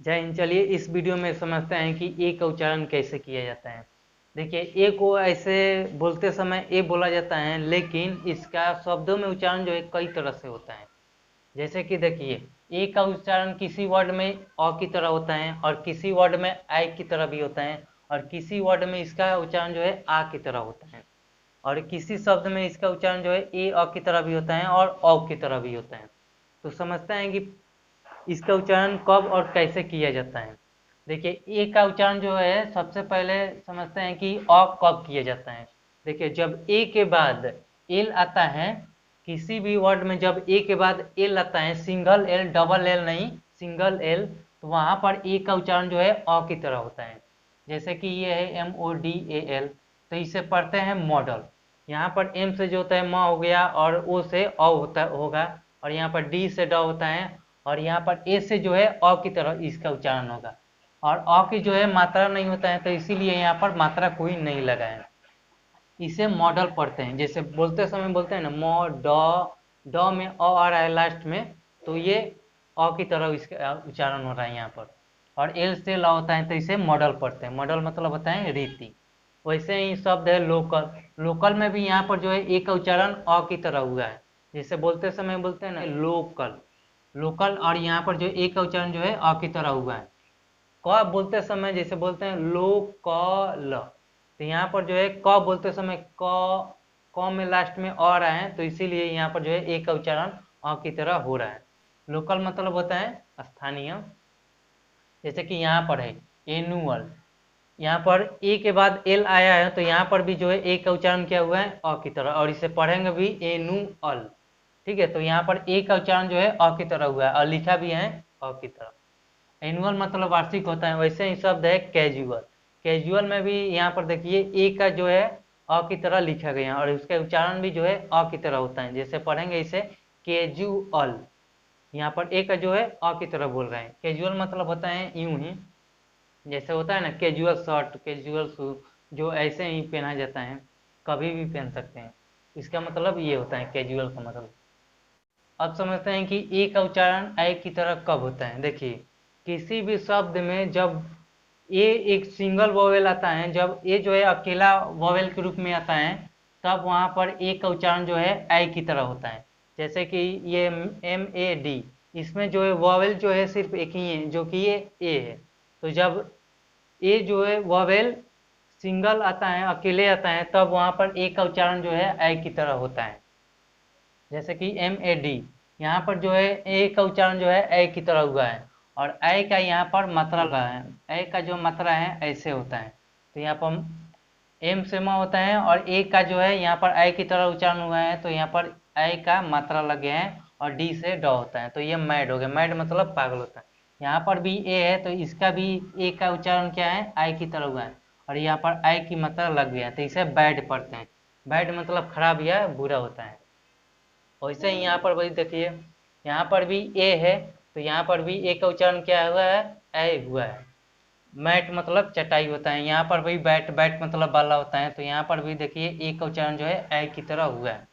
जय हिंद। चलिए इस वीडियो में समझते हैं कि ए का उच्चारण कैसे किया जाता है। देखिए, ए को ऐसे बोलते समय ए बोला जाता है, लेकिन इसका शब्दों में उच्चारण जो है कई तरह से होता है। जैसे कि देखिए, ए का उच्चारण किसी वर्ड में अ की तरह होता है, और किसी वर्ड में आई की तरह भी होता है, और किसी वर्ड में इसका उच्चारण जो है आ की तरह होता है, और किसी शब्द में इसका उच्चारण जो है ए अ की तरह भी होता है और औ की तरह भी होता है। तो समझते हैं कि इसका उच्चारण कब और कैसे किया जाता है। देखिए, ए का उच्चारण जो है सबसे पहले समझते हैं कि अ कब किया जाता है। देखिए, जब ए के बाद एल आता है, किसी भी वर्ड में जब ए के बाद एल आता है, सिंगल एल, डबल एल नहीं, सिंगल एल, तो वहां पर ए का उच्चारण जो है अ की तरह होता है। जैसे कि ये है MODAL, तो इसे पढ़ते हैं मॉडल। यहाँ पर एम से जो होता है म हो गया, और ओ से अ होता होगा, और यहाँ पर डी से ड होता है, और यहाँ पर ए से जो है अ की तरह इसका उच्चारण होगा, और अ की जो है मात्रा नहीं होता है, तो इसीलिए यहाँ पर मात्रा कोई नहीं लगा है। इसे मॉडल पढ़ते हैं। जैसे बोलते समय बोलते हैं ना, म ड में अ आ रहा है लास्ट में, तो ये अ की तरह इसका उच्चारण हो रहा है यहाँ पर। और एल से ल होता है, तो इसे मॉडल पढ़ते हैं। मॉडल मतलब होता है रीति। वैसे ही शब्द है लोकल। लोकल में भी यहाँ पर जो है ए का उच्चारण अ की तरह हुआ है। जैसे बोलते समय बोलते हैं ना लोकल, लोकल, और यहाँ पर जो ए का उच्चारण जो है अ की तरह हुआ है। क बोलते समय जैसे बोलते हैं लोकल, तो यहाँ पर जो है क बोलते समय क में लास्ट में अ रहा है, तो इसीलिए यहाँ पर जो है ए का उच्चारण अ की तरह हो रहा है। लोकल मतलब होता है स्थानीय। जैसे कि यहाँ पर है एनुअल, यहाँ पर ए के बाद एल आया है, तो यहाँ पर भी जो है ए का उच्चारण क्या हुआ है अ की तरह, और इसे पढ़ेंगे भी एनुअल। ठीक है, तो यहाँ पर ए का उच्चारण जो है अ की तरह हुआ है, और लिखा भी है अ की तरह। एनुअल मतलब वार्षिक होता है। वैसे ही शब्द है कैजुअल। कैजुअल में भी यहाँ पर देखिए ए का जो है अ की तरह लिखा गया है, और उसका उच्चारण भी जो है अ की तरह होता है। जैसे पढ़ेंगे इसे कैजुअल, यहाँ पर ए का जो है अ की तरह बोल रहे हैं। कैजुअल मतलब होता है यूं ही, जैसे होता है ना कैजुअल शर्ट, कैजुअल शूज, जो ऐसे ही पहना जाता है, कभी भी पहन सकते हैं। इसका मतलब ये होता है कैजुअल का मतलब। अब समझते हैं कि ए का उच्चारण ऐ की तरह कब होता है। देखिए, किसी भी शब्द में जब ए एक सिंगल वोवेल आता है, जब ए जो है अकेला वोवेल के रूप में आता है, तब वहाँ पर ए का उच्चारण जो है ऐ की तरह होता है। जैसे कि ये MAD, इसमें जो है वोवेल जो है सिर्फ एक ही है, जो कि ये ए है। तो जब ए जो है वोवेल सिंगल आता है, अकेले आता है, तब वहाँ पर ए का उच्चारण जो है ऐ की तरह होता है। जैसे कि MAD, यहाँ पर जो है ए का उच्चारण जो है ए की तरह हुआ है, और ए का यहाँ पर मात्रा लगा है। ए का जो मात्रा है ऐसे होता है, तो यहाँ पर एम से म होता है, और ए का जो है यहाँ पर ए की तरह उच्चारण हुआ है, तो यहाँ पर ए का मात्रा लग गया है, और डी से ड होता है, तो ये मैड हो गया। मैड मतलब पागल होता है। यहाँ पर भी ए है, तो इसका भी ए का उच्चारण क्या है आई की तरह हुआ है, और यहाँ पर आई की मात्रा लग गया है, तो इसे बैड पढ़ते हैं। बैड मतलब खराब या बुरा होता है। वैसे ही यहाँ पर वही देखिए, यहाँ पर भी ए है, तो यहाँ पर भी ए का उच्चारण क्या हुआ है ए हुआ है। मैट मतलब चटाई होता है, यहाँ पर भी बैट, बैट मतलब बाला होता है, तो यहाँ पर भी देखिए ए का उच्चारण जो है ए की तरह हुआ है।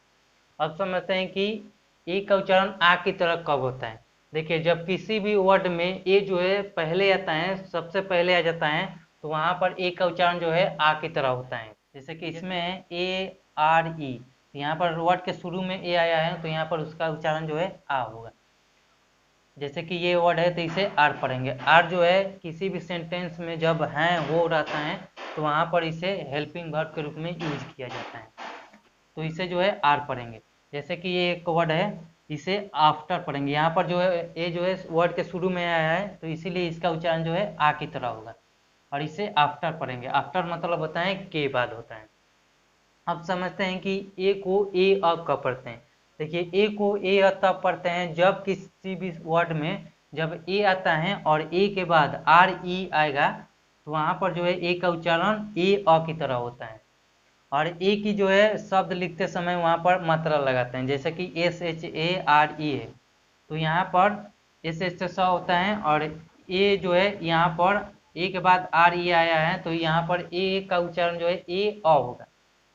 अब समझते हैं कि ए का उच्चारण आ की तरह कब होता है। देखिए, जब किसी भी वर्ड में ए जो है पहले आता है, सबसे पहले आ जाता है, तो वहाँ पर ए का उच्चारण जो है आ की तरह होता है। जैसे कि इसमें है ARE, तो यहाँ पर वर्ड के शुरू में ए आया है, तो यहाँ पर उसका उच्चारण जो है आ होगा। जैसे कि ये वर्ड है, तो इसे आर पढ़ेंगे। आर जो है किसी भी सेंटेंस में जब है वो रहता है, तो वहाँ पर इसे हेल्पिंग वर्ब के रूप में यूज किया जाता है, तो इसे जो है आर पढ़ेंगे। जैसे कि ये एक वर्ड है, इसे आफ्टर पढ़ेंगे। यहाँ पर जो है ए जो है वर्ड के शुरू में आया है, तो इसीलिए इसका उच्चारण जो है आ की तरह होगा, और इसे आफ्टर पढ़ेंगे। आफ्टर मतलब होता है के बाद होता है। अब समझते हैं कि ए को ए अ कब पढ़ते हैं। देखिए, ए को ए अ तब पढ़ते हैं जब किसी भी वर्ड में जब ए आता है और ए के बाद RE आएगा, तो वहाँ पर जो है ए का उच्चारण ए अ की तरह होता है, और ए की जो है शब्द लिखते समय वहाँ पर मात्रा लगाते हैं। जैसे कि SHARE है, तो यहाँ पर SH से स होता है, और ए जो है यहाँ पर ए के बाद RE आया है, तो यहाँ पर ए का उच्चारण जो है ए अ होगा,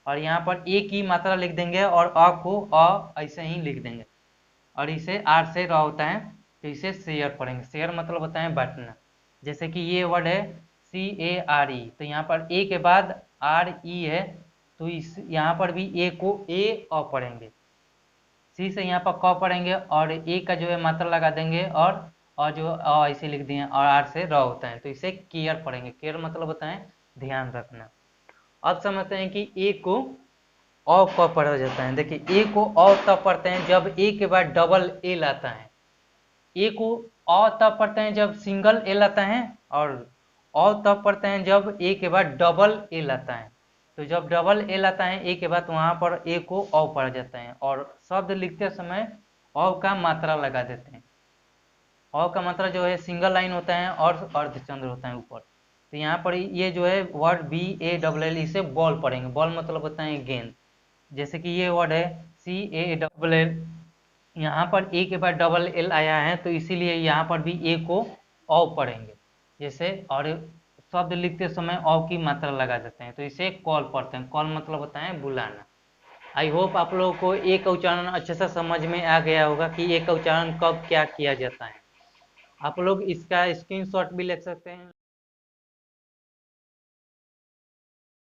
और यहाँ पर ए की मात्रा लिख देंगे, और अ को अ ऐसे ही लिख देंगे, और इसे आर से र होता है, तो इसे शेयर पढ़ेंगे। शेयर मतलब होता है बांटना। जैसे कि ये वर्ड है CARE, तो यहाँ पर ए के बाद RE है, तो इस यहाँ पर भी ए को ए अ पढ़ेंगे, सी से यहाँ पर क पढ़ेंगे और ए का जो है मात्रा लगा देंगे, और जो ऐसे लिख दिए और आर से र होता है, तो इसे केयर पढ़ेंगे। केयर मतलब होता है ध्यान रखना। अब समझते हैं कि ए को अ कब पढ़ा जाता है। देखिए ए को अ तब पढ़ते हैं जब ए के बाद डबल एल आता है। ए को अ तब पढ़ते हैं जब सिंगल एल आता है, और अ तब पढ़ते हैं जब ए के बाद डबल एल आता है। तो जब डबल एल आता है ए के बाद, वहाँ पर ए को अ पढ़ा जाता है, और शब्द लिखते समय अ का मात्रा लगा देते हैं। अ का मात्रा जो है सिंगल लाइन होता है और अर्धचंद्र होता है ऊपर। तो यहाँ पर ये जो है वर्ड BALL, इसे बॉल पढ़ेंगे। बॉल मतलब होता है गेंद। जैसे कि ये वर्ड है CALL, यहाँ पर ए के बाद डबल एल आया है, तो इसीलिए यहाँ पर भी ए को औ पढ़ेंगे जैसे, और शब्द लिखते समय औ की मात्रा लगा देते हैं, तो इसे कॉल पढ़ते हैं। कॉल मतलब होता है बुलाना। आई होप आप लोगों को ए का उच्चारण अच्छे से समझ में आ गया होगा कि ए का उच्चारण कब क्या किया जाता है। आप लोग इसका स्क्रीनशॉट भी ले सकते हैं।